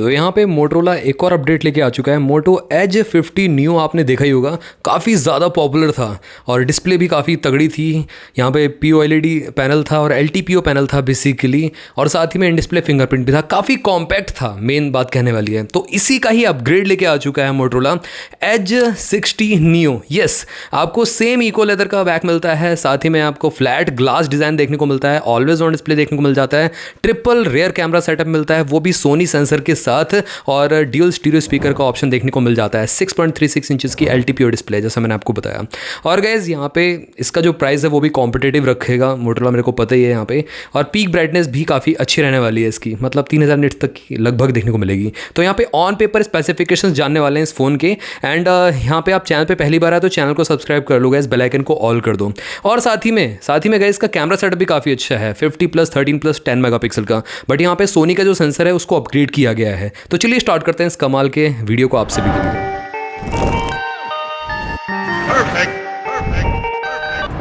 तो यहाँ पे मोटरोला एक और अपडेट लेके आ चुका है। मोटो एज 50 न्यू आपने देखा ही होगा, काफ़ी ज़्यादा पॉपुलर था और डिस्प्ले भी काफ़ी तगड़ी थी। यहाँ पे POLED पैनल था और LTPO पैनल था बेसिकली, और साथ ही में इन डिस्प्ले फिंगरप्रिंट भी था। काफ़ी कॉम्पैक्ट था, मेन बात कहने वाली है। तो इसी का ही अपग्रेड लेके आ चुका है मोटरोला एज 60 न्यू। यस, आपको सेम इको लेदर का बैक मिलता है, साथ ही में आपको फ्लैट ग्लास डिज़ाइन देखने को मिलता है, ऑलवेज ऑन डिस्प्ले देखने को मिल जाता है, ट्रिपल रेयर कैमरा सेटअप मिलता है, वो भी सोनी सेंसर के साथ, और ड्यूल स्टीरियो स्पीकर का ऑप्शन देखने को मिल जाता है। 6.36 इंचेस की LTPO डिस्प्ले, जैसा मैंने आपको बताया। और गाइस यहाँ पे इसका जो प्राइस है वो भी कॉम्पिटेटिव रखेगा मोटरोला, मेरे को पता ही है यहाँ पे। और पीक ब्राइटनेस भी काफ़ी अच्छी रहने वाली है इसकी, मतलब 3000 निट्स तक की लगभग देखने को मिलेगी। तो यहाँ पे ऑन पेपर स्पेसिफिकेशंस जानने वाले हैं इस फ़ोन के। एंड यहाँ पे आप चैनल पे पहली बार आए तो चैनल को सब्सक्राइब कर लो गाइस, बेल आइकन को ऑल कर दो। और साथ ही में गाइस इसका कैमरा सेटअप भी काफ़ी अच्छा है, 50+, 13+10 मेगापिक्सल का। बट यहाँ पे सोनी का जो सेंसर है उसको अपग्रेड किया गया है। तो चलिए स्टार्ट करते हैं इस कमाल के वीडियो को आप सभी के लिए।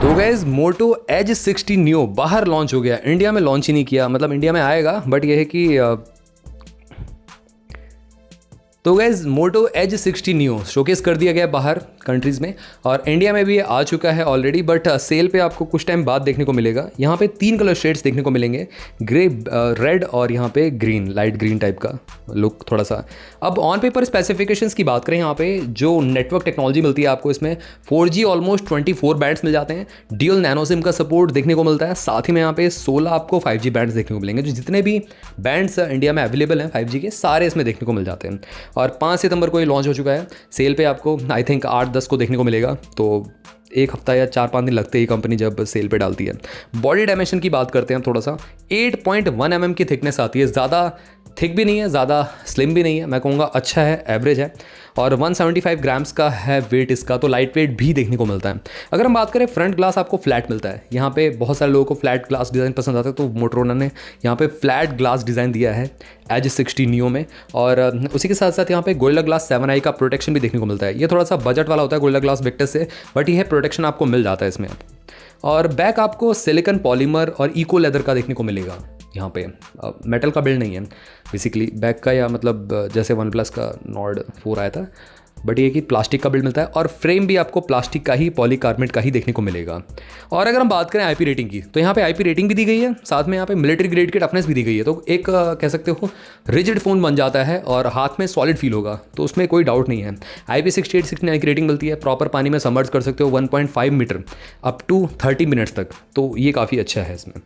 तो गाइस मोटो एज 60 न्यू बाहर लॉन्च हो गया, इंडिया में लॉन्च ही नहीं किया। मतलब इंडिया में आएगा, बट ये है कि तो guys Moto Edge 60 new showcase कर दिया गया बाहर कंट्रीज़ में, और इंडिया में भी आ चुका है ऑलरेडी। बट सेल पे आपको कुछ टाइम बाद देखने को मिलेगा। यहाँ पे 3 कलर शेड्स देखने को मिलेंगे, ग्रे, रेड और यहाँ पे ग्रीन, लाइट ग्रीन टाइप का लुक थोड़ा सा। अब ऑन पेपर स्पेसिफिकेशंस की बात करें, यहाँ पे जो नेटवर्क टेक्नोलॉजी मिलती है आपको इसमें 4G ऑलमोस्ट 24 बैंड्स मिल जाते हैं, ड्यूल नैनो सिम का सपोर्ट देखने को मिलता है। साथ ही में यहाँ पे 16 आपको 5G बैंड्स देखने को मिलेंगे। जो जितने भी बैंड्स इंडिया में अवेलेबल हैं 5G के, सारे इसमें देखने को मिल जाते हैं। और 5 सितंबर को ये लॉन्च हो चुका है। सेल पे आपको आई थिंक 8-10 को देखने को मिलेगा। तो एक हफ्ता या 4-5 दिन लगते ही कंपनी जब सेल पे डालती है। बॉडी डायमेंशन की बात करते हैं थोड़ा सा, 8.1 mm की थिकनेस आती है। ज़्यादा थिक भी नहीं है, ज़्यादा स्लिम भी नहीं है, मैं कहूँगा अच्छा है, एवरेज है। और 175 ग्राम्स का है वेट इसका, तो लाइट वेट भी देखने को मिलता है। अगर हम बात करें फ्रंट ग्लास, आपको फ्लैट मिलता है। यहाँ पे बहुत सारे लोगों को फ्लैट ग्लास डिज़ाइन पसंद आता है, तो मोटरोला ने यहाँ पे फ्लैट ग्लास डिज़ाइन दिया है एज 60 न्यू में। और उसी के साथ साथ यहाँ पे गोरिल्ला ग्लास 7i का प्रोटेक्शन भी देखने को मिलता है। ये थोड़ा सा बजट वाला होता है गोरिल्ला ग्लास विक्टस से, बट ये प्रोटेक्शन आपको मिल जाता है इसमें। और बैक आपको सिलिकॉन पॉलीमर और इको लेदर का देखने को मिलेगा। यहाँ पे मेटल का बिल्ड नहीं है बेसिकली बैक का, या मतलब जैसे OnePlus का Nord 4 आया था, बट ये कि प्लास्टिक का बिल्ड मिलता है। और फ्रेम भी आपको प्लास्टिक का ही, पॉलीकार्बोनेट का ही देखने को मिलेगा। और अगर हम बात करें IP रेटिंग की, तो यहाँ पे IP रेटिंग भी दी गई है, साथ में यहाँ पे मिलिट्री ग्रेड की टफनेस भी दी गई है। तो एक कह सकते हो रिजिड फ़ोन बन जाता है और हाथ में सॉलिड फील होगा, तो उसमें कोई डाउट नहीं है। IP68, 69 की रेटिंग मिलती है। प्रॉपर पानी में सबमर्ज कर सकते हो 1.5 मीटर अप टू 30 मिनट्स तक, तो ये काफ़ी अच्छा है इसमें।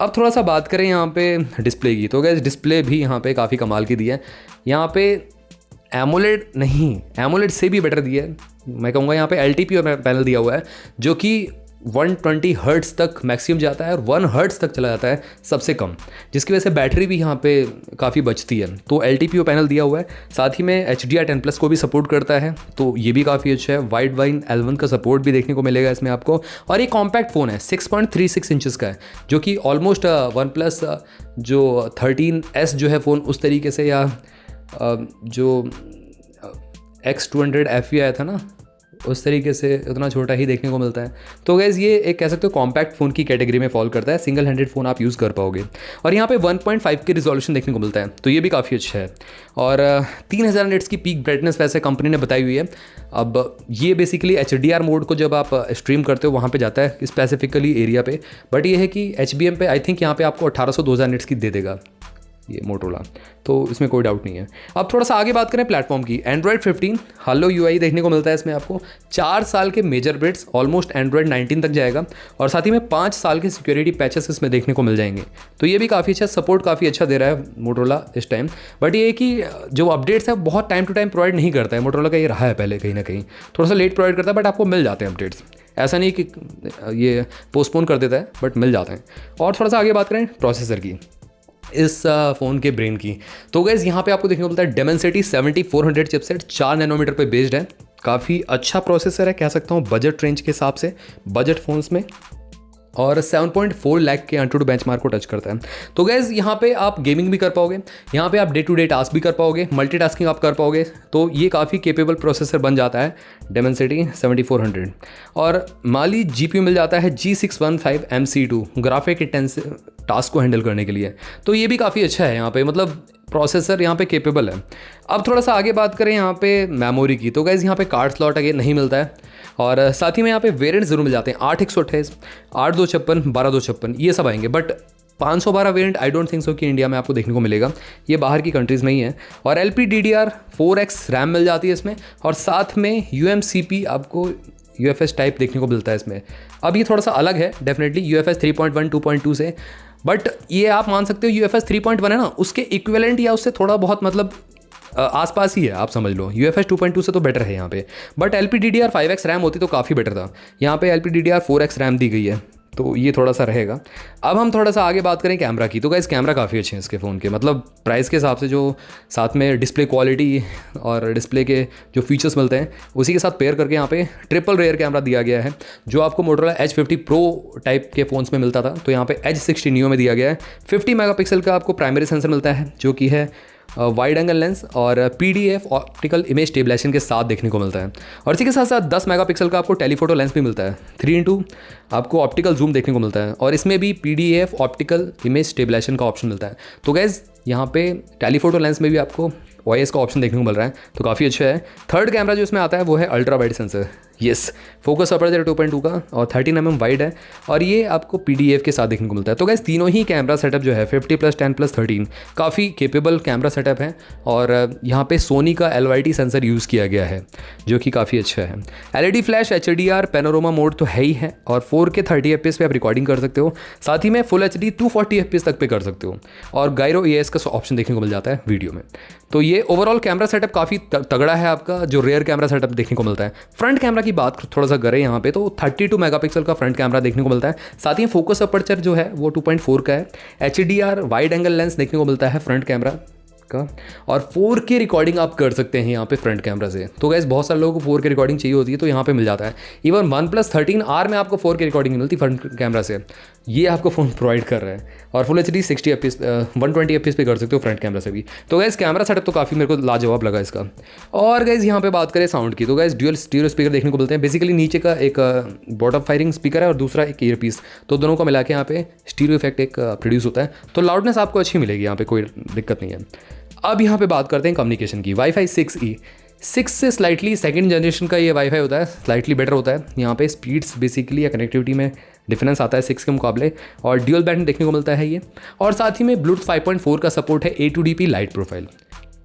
अब थोड़ा सा बात करें यहाँ पे डिस्प्ले की, तो गाइस डिस्प्ले भी यहाँ पे काफ़ी कमाल की दी है। यहाँ पे एमोलेड नहीं, एमोलेड से भी बेटर दिया है, मैं कहूँगा। यहाँ पे LTPO पैनल दिया हुआ है, जो कि 120 हर्ट्ज़ तक मैक्सिमम जाता है और 1 हर्ट्ज़ तक चला जाता है सबसे कम, जिसकी वजह से बैटरी भी यहाँ पे काफ़ी बचती है। तो LTPO पैनल दिया हुआ है। साथ ही में HDR10+ को भी सपोर्ट करता है, तो ये भी काफ़ी अच्छा है। वाइड वाइन L1 का सपोर्ट भी देखने को मिलेगा इसमें आपको। और ये कॉम्पैक्ट फ़ोन है, 6.36 इंचेस का है, जो कि ऑलमोस्ट OnePlus जो 13S जो है फ़ोन उस तरीके से, या जो X200 FE आया था ना, उस तरीके से उतना छोटा ही देखने को मिलता है। तो गाइस ये एक कह सकते हो कॉम्पैक्ट फ़ोन की कैटेगरी में फॉल करता है, सिंगल हैंडेड फ़ोन आप यूज़ कर पाओगे। और यहाँ पे 1.5 की रिजोल्यूशन देखने को मिलता है, तो ये भी काफ़ी अच्छा है। और 3000 निट्स की पीक ब्राइटनेस वैसे कंपनी ने बताई हुई है। अब ये बेसिकली HDR मोड को जब आप स्ट्रीम करते हो वहाँ पे जाता है स्पेसिफिकली एरिया पे, बट ये है कि HBM पे आई थिंक यहाँ पे आपको 1800-2000 निट्स की दे देगा ये मोटरोला, तो इसमें कोई डाउट नहीं है। अब थोड़ा सा आगे बात करें प्लेटफॉर्म की, Android 15 Hello UI देखने को मिलता है इसमें आपको। 4 साल के मेजर अपडेट्स, ऑलमोस्ट Android 19 तक जाएगा, और साथ ही में 5 साल के सिक्योरिटी पैचेस इसमें देखने को मिल जाएंगे। तो ये भी काफ़ी अच्छा सपोर्ट, काफ़ी अच्छा दे रहा है मोटरोला इस टाइम। बट ये है कि जो अपडेट्स है बहुत टाइम टू टाइम प्रोवाइड नहीं करता है मोटरोला का, ये रहा है पहले कहीं ना कहीं, थोड़ा सा लेट प्रोवाइड करता है, बट आपको मिल जाते हैं अपडेट्स। ऐसा नहीं कि ये पोस्टपोन कर देता है, बट मिल जाते हैं। और थोड़ा सा आगे बात करें प्रोसेसर की, इस फ़ोन के ब्रेन की, तो गाइस यहाँ पे आपको देखने को मिलता है Dimensity 7400 चिपसेट, 4 नैनोमीटर पे बेस्ड है। काफ़ी अच्छा प्रोसेसर है, कह सकता हूँ बजट रेंज के हिसाब से, बजट फ़ोन्स में। और 7.4 लाख के AnTuTu बेंचमार्क को टच करता है। तो गाइस यहाँ पे आप गेमिंग भी कर पाओगे, यहाँ पे आप डे टू डे टास्क भी कर पाओगे, मल्टीटास्किंग आप कर पाओगे, तो ये काफ़ी केपेबल प्रोसेसर बन जाता है Dimensity 7400। और माली GPU मिल जाता है G615 MC2, टास्क को हैंडल करने के लिए। तो ये भी काफ़ी अच्छा है यहाँ पे, मतलब प्रोसेसर यहाँ पे केपेबल है। अब थोड़ा सा आगे बात करें यहाँ पे मेमोरी की, तो गाइज़ यहाँ पे कार्ड स्लॉट अगेन नहीं मिलता है, और साथ ही में यहाँ पे वेरिएंट ज़रूर मिल जाते हैं, 8/128, 8/256, 12/256 ये सब आएंगे। But 512 variant I don't think so कि इंडिया में आपको देखने को मिलेगा, ये बाहर की कंट्रीज़ में ही है। और LPDDR4X रैम मिल जाती है इसमें, और साथ में UMCP आपको UFS टाइप देखने को मिलता है इसमें। अब ये थोड़ा सा अलग है डेफिनेटली UFS 3.1 2.2 से, बट ये आप मान सकते हो UFS 3.1 है ना, उसके इक्विवेलेंट या उससे थोड़ा बहुत मतलब आसपास ही है, आप समझ लो। UFS 2.2 से तो बेटर है यहाँ पे, बट LPDDR5X रैम होती तो काफ़ी बेटर था। यहाँ पे LPDDR4X रैम दी गई है, तो ये थोड़ा सा रहेगा। अब हम थोड़ा सा आगे बात करें कैमरा की, तो गाइस कैमरा काफ़ी अच्छे हैं इसके फ़ोन के, मतलब प्राइस के हिसाब से जो साथ में डिस्प्ले क्वालिटी और डिस्प्ले के जो फीचर्स मिलते हैं उसी के साथ पेयर करके यहाँ पे ट्रिपल रेयर कैमरा दिया गया है, जो आपको मोटोरोला H50 Pro टाइप के फ़ोन्स में मिलता था, तो यहाँ पे H60 Neo में दिया गया है। 50 मेगापिक्सल का आपको प्राइमरी सेंसर मिलता है, जो कि है वाइड एंगल लेंस, और PDF ऑप्टिकल इमेज स्टेबलाइजेशन के साथ देखने को मिलता है। और इसी के साथ साथ 10 मेगापिक्सल का आपको टेलीफोटो लेंस भी मिलता है, 3x आपको ऑप्टिकल जूम देखने को मिलता है, और इसमें भी PDF ऑप्टिकल इमेज स्टेबलाइजेशन का ऑप्शन मिलता है। तो गैस यहाँ पे टेलीफोटो लेंस में भी आपको OIS का ऑप्शन देखने को मिल रहा है, तो काफ़ी अच्छा है। थर्ड कैमरा जो इसमें आता है वो है ultra wide sensor, yes, focus aperture 2.2 का और 13mm वाइड है, और ये आपको PDF के साथ देखने को मिलता है। तो गाइस तीनों ही कैमरा सेटअप जो है 50+10+13 काफ़ी केपेबल कैमरा सेटअप है, और यहाँ पे सोनी का LYT सेंसर यूज़ किया गया है, जो कि काफ़ी अच्छा है। LED flash, HDR, panorama mode तो है ही है, और 4K 30 FPS पे आप रिकॉर्डिंग कर सकते हो, साथ ही में फुल HD 240 FPS तक पे कर सकते हो, और गायरो AIS का ऑप्शन देखने को मिल जाता है वीडियो में। तो ये ओवरऑल कैमरा सेटअप काफ़ी तगड़ा है आपका, जो रेयर कैमरा सेटअप देखने को मिलता है। फ्रंट कैमरा की बात थोड़ा सा करें यहाँ पे, तो 32 मेगापिक्सल का फ्रंट कैमरा देखने को मिलता है, साथ ही फोकस अपर्चर जो है वो 2.4 का है। HDR वाइड एंगल लेंस देखने को मिलता है फ्रंट कैमरा का, और 4K रिकॉर्डिंग आप कर सकते हैं यहाँ पे फ्रंट कैमरा से। तो गैस बहुत सारे लोगों को 4K रिकॉर्डिंग चाहिए होती है, तो यहाँ पे मिल जाता है। इवन OnePlus 13R में आपको 4K रिकॉर्डिंग मिलती है फ्रंट कैमरा से, ये आपको फ़ोन प्रोवाइड कर रहा है। और फुल HD 60 FPS 120 FPS पे कर सकते हो फ्रंट कैमरा से भी। तो गैस कैमरा सेटअप तो काफ़ी मेरे को लाजवाब लगा इसका। और गैस यहाँ पे बात करें साउंड की, तो गैस ड्यूअल स्टीरियो स्पीकर देखने को मिलते हैं। बेसिकली नीचे का एक बॉटम फायरिंग स्पीकर है और दूसरा एक ईयरपीस, तो दोनों को मिला के यहाँ पे स्टीरियो इफेक्ट एक प्रोड्यूस होता है, तो लाउडनेस आपको अच्छी मिलेगी, यहाँ पे कोई दिक्कत नहीं है। अब यहाँ पे बात करते हैं कम्युनिकेशन की। Wi-Fi 6E 6 से स्लाइटली सेकंड जनरेशन का ये वाईफाई होता है, स्लाइटली बेटर होता है। यहाँ पे स्पीड्स बेसिकली या कनेक्टिविटी में डिफरेंस आता है 6 के मुकाबले, और ड्यूअल बैंड देखने को मिलता है ये, और साथ ही में ब्लूटूथ 5.4 का सपोर्ट है, A2DP लाइट प्रोफाइल।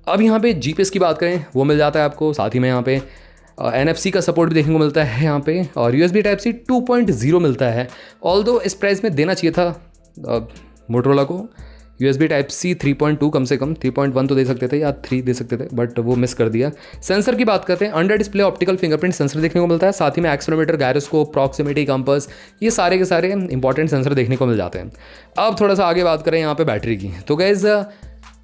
अब यहाँ पे GPS की बात करें, वो मिल जाता है आपको, साथ ही में यहाँ पे NFC का सपोर्ट भी देखने को मिलता है यहाँ पे, और USB Type-C 2.0 मिलता है। ऑल्दो इस प्राइस में देना चाहिए था मोटोरोला को USB Type-C 3.2 कम से कम, 3.1 तो दे सकते थे या 3 दे सकते थे, बट वो मिस कर दिया। सेंसर की बात करते हैं, under display optical fingerprint sensor देखने को मिलता है, साथ ही में एक्सेलेरोमीटर, गायरोस्कोप, प्रॉक्सिमिटी, कंपास, ये सारे के सारे इंपॉर्टेंट सेंसर देखने को मिल जाते हैं। अब थोड़ा सा आगे बात करें यहाँ पे बैटरी की, तो गाइस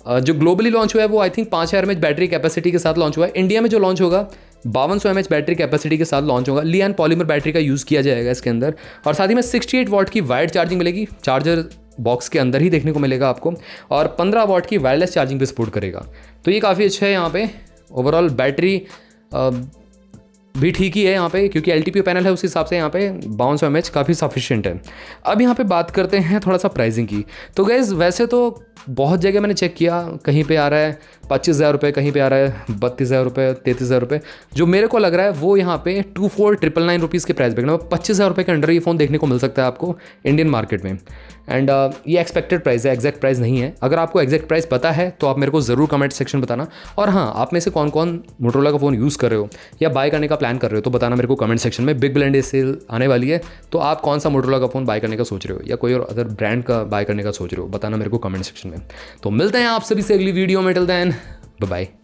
जो ग्लोबली लॉन्च हुआ है वो I think 5000 mAh battery capacity के साथ लॉन्च हुआ है। इंडिया में जो लॉन्च होगा 5200 mAh बैटरी कैपेसिटी के साथ लॉन्च होगा। लिथियम पॉलीमर बैटरी का यूज़ किया जाएगा इसके अंदर, और साथ ही में 68 वाट की वायर्ड चार्जिंग मिलेगी, चार्जर बॉक्स के अंदर ही देखने को मिलेगा आपको, और 15 वाट की वायरलेस चार्जिंग भी सपोर्ट करेगा। तो ये काफ़ी अच्छा है यहाँ पे। ओवरऑल बैटरी भी ठीक ही है यहाँ पे, क्योंकि LTPO पैनल है, उस हिसाब से यहाँ पे 5200 mAh काफ़ी सफिशिएंट है। अब यहाँ पे बात करते हैं थोड़ा सा प्राइसिंग की। तो गाइस वैसे तो बहुत जगह मैंने चेक किया, कहीं पे आ रहा है 25,000 रुपये, कहीं पे आ रहा है 32,000 रुपये, 33,000 रुपये। जो मेरे को लग रहा है वो यहाँ पे 24,999 रुपीज़ के प्राइस बैग, 25,000 रुपये के अंडर ये फ़ोन देखने को मिल सकता है आपको इंडियन मार्केट में। एंड ये एक्सपेक्टेड प्राइस है, एग्जैक्ट प्राइस नहीं है। अगर आपको एग्जैक्ट प्राइस पता है तो आप मेरे को ज़रूर कमेंट सेक्शन बताना। और हाँ, आप में से कौन कौन मोटोरोला का फ़ोन यूज़ कर रहे हो या बाय करने का प्लान कर रहे हो, तो बताना मेरे को कमेंट सेक्शन में। बिग बिलियन डे सेल आने वाली है, तो आप कौन सा मोटोरोला का फ़ोन बाय करने का सोच रहे हो या कोई और अदर ब्रांड का बाय करने का सोच रहे हो, बताना मेरे को कमेंट सेक्शन में। तो मिलते हैं आप सभी से अगली वीडियो में। Till then bye bye.